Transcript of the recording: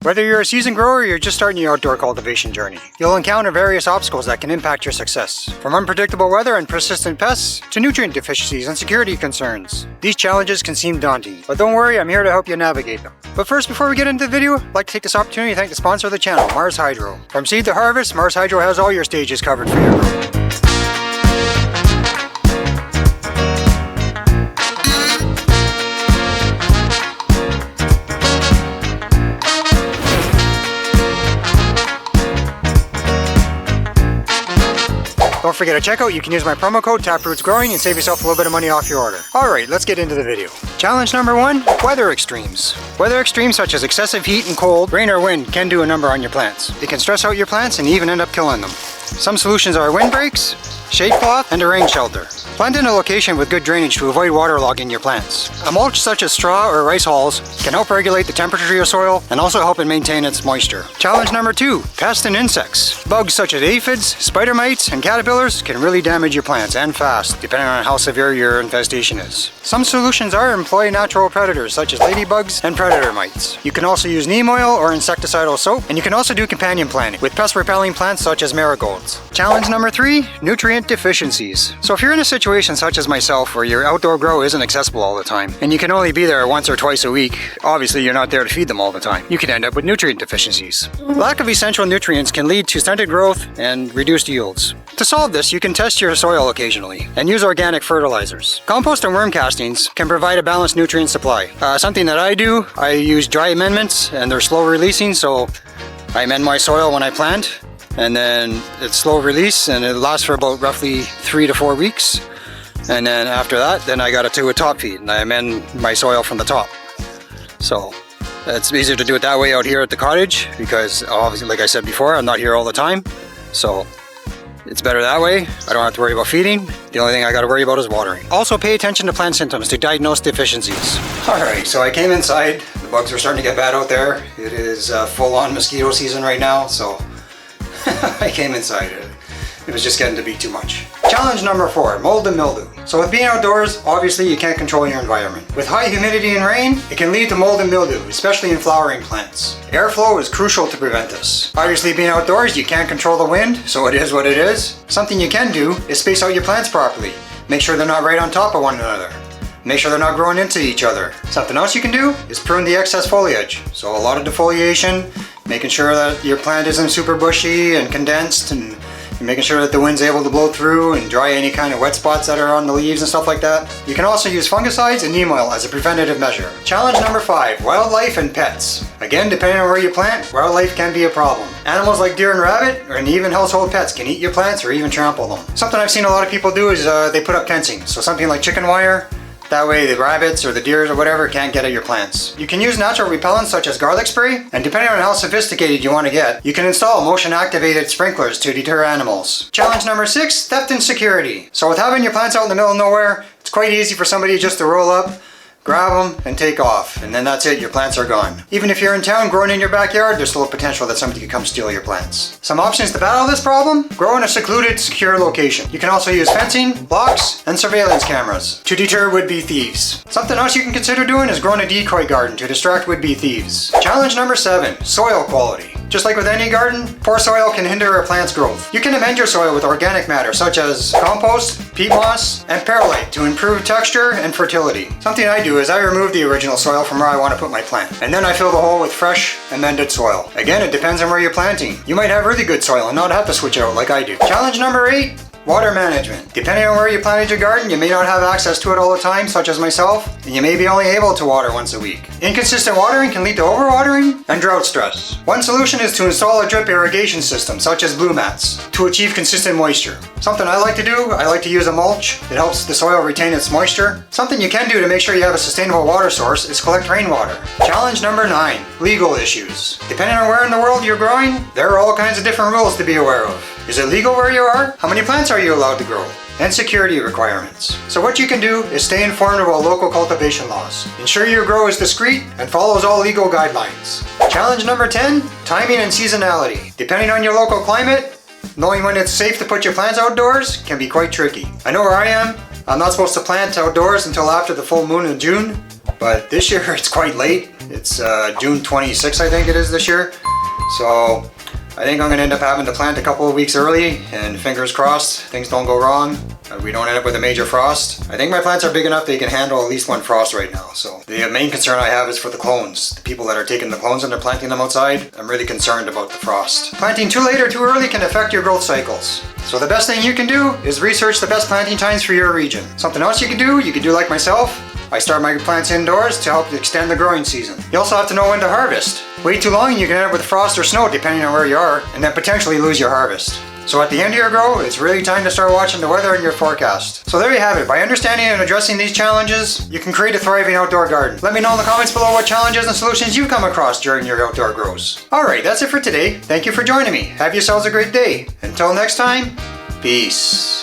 Whether you're a seasoned grower or you're just starting your outdoor cultivation journey, you'll encounter various obstacles that can impact your success. From unpredictable weather and persistent pests, to nutrient deficiencies and security concerns. These challenges can seem daunting, but don't worry, I'm here to help you navigate them. But first, before we get into the video, I'd like to take this opportunity to thank the sponsor of the channel, Mars Hydro. From seed to harvest, Mars Hydro has all your stages covered for your growth. Don't forget to check out, you can use my promo code TAPROOTSGROWING and save yourself a little bit of money off your order. Alright, let's get into the video. Challenge number 1, weather extremes. Weather extremes such as excessive heat and cold, rain or wind can do a number on your plants. It can stress out your plants and even end up killing them. Some solutions are windbreaks, shade cloth, and a rain shelter. Plant in a location with good drainage to avoid waterlogging your plants. A mulch such as straw or rice hulls can help regulate the temperature of your soil and also help it maintain its moisture. Challenge number 2, pests and insects. Bugs such as aphids, spider mites, and caterpillars can really damage your plants and fast, depending on how severe your infestation is. Some solutions are employ natural predators such as ladybugs and predator mites. You can also use neem oil or insecticidal soap, and you can also do companion planting with pest repelling plants such as marigolds. Challenge number 3, nutrient deficiencies. So if you're in a situation such as myself where your outdoor grow isn't accessible all the time and you can only be there once or twice a week, obviously you're not there to feed them all the time. You can end up with nutrient deficiencies. Lack of essential nutrients can lead to stunted growth and reduced yields. To solve this, you can test your soil occasionally and use organic fertilizers. Compost and worm castings can provide a balanced nutrient supply. Something that I do, I use dry amendments and they're slow releasing, so I amend my soil when I plant and then it's slow release and it lasts for about roughly 3 to 4 weeks. And then after that, then I got it to a top feed and I amend my soil from the top. So it's easier to do it that way out here at the cottage because obviously, like I said before, I'm not here all the time. So it's better that way. I don't have to worry about feeding. The only thing I got to worry about is watering. Also pay attention to plant symptoms to diagnose deficiencies. Alright, so I came inside. The bugs are starting to get bad out there. It is full-on mosquito season right now, so I came inside. It was just getting to be too much. Challenge number 4, mold and mildew. So with being outdoors, obviously you can't control your environment. With high humidity and rain, it can lead to mold and mildew, especially in flowering plants. Airflow is crucial to prevent this. Obviously being outdoors, you can't control the wind, so it is what it is. Something you can do is space out your plants properly. Make sure they're not right on top of one another. Make sure they're not growing into each other. Something else you can do is prune the excess foliage. So a lot of defoliation, making sure that your plant isn't super bushy and condensed, and making sure that the wind's able to blow through and dry any kind of wet spots that are on the leaves and stuff like that. You can also use fungicides and neem oil as a preventative measure. Challenge number 5, wildlife and pets. Again, depending on where you plant, wildlife can be a problem. Animals like deer and rabbit, and even household pets can eat your plants or even trample them. Something I've seen a lot of people do is they put up fencing. So something like chicken wire. That way the rabbits or the deers or whatever can't get at your plants. You can use natural repellents such as garlic spray, and depending on how sophisticated you want to get, you can install motion activated sprinklers to deter animals. Challenge number 6, theft and security. So with having your plants out in the middle of nowhere, it's quite easy for somebody just to roll up, grab them, and take off, and then that's it, your plants are gone. Even if you're in town growing in your backyard, there's still a potential that somebody could come steal your plants. Some options to battle this problem: grow in a secluded, secure location. You can also use fencing, blocks, and surveillance cameras to deter would-be thieves. Something else you can consider doing is growing a decoy garden to distract would-be thieves. Challenge number 7, soil quality. Just like with any garden, poor soil can hinder a plant's growth. You can amend your soil with organic matter such as compost, peat moss, and perlite to improve texture and fertility. Something I do is I remove the original soil from where I want to put my plant, and then I fill the hole with fresh, amended soil. Again, it depends on where you're planting. You might have really good soil and not have to switch it out like I do. Challenge number 8, water management. Depending on where you planted your garden, you may not have access to it all the time, such as myself, and you may be only able to water once a week. Inconsistent watering can lead to overwatering and drought stress. One solution is to install a drip irrigation system, such as blue mats, to achieve consistent moisture. Something I like to do, I like to use a mulch. It helps the soil retain its moisture. Something you can do to make sure you have a sustainable water source is collect rainwater. Challenge number 9, legal issues. Depending on where in the world you're growing, there are all kinds of different rules to be aware of. Is it legal where you are? How many plants are you allowed to grow? And security requirements. So what you can do is stay informed about local cultivation laws. Ensure your grow is discreet and follows all legal guidelines. Challenge number 10, timing and seasonality. Depending on your local climate, knowing when it's safe to put your plants outdoors can be quite tricky. I know where I am, I'm not supposed to plant outdoors until after the full moon in June, but this year it's quite late. It's June 26th, I think it is this year. So I think I'm gonna end up having to plant a couple of weeks early, and fingers crossed, things don't go wrong. We don't end up with a major frost. I think my plants are big enough they can handle at least one frost right now. So the main concern I have is for the clones. The people that are taking the clones and they're planting them outside, I'm really concerned about the frost. Planting too late or too early can affect your growth cycles. So the best thing you can do is research the best planting times for your region. Something else you can do like myself. I start my plants indoors to help extend the growing season. You also have to know when to harvest. Wait too long and you can end up with frost or snow depending on where you are, and then potentially lose your harvest. So at the end of your grow, it's really time to start watching the weather and your forecast. So there you have it. By understanding and addressing these challenges, you can create a thriving outdoor garden. Let me know in the comments below what challenges and solutions you've come across during your outdoor grows. Alright, that's it for today. Thank you for joining me. Have yourselves a great day. Until next time, peace.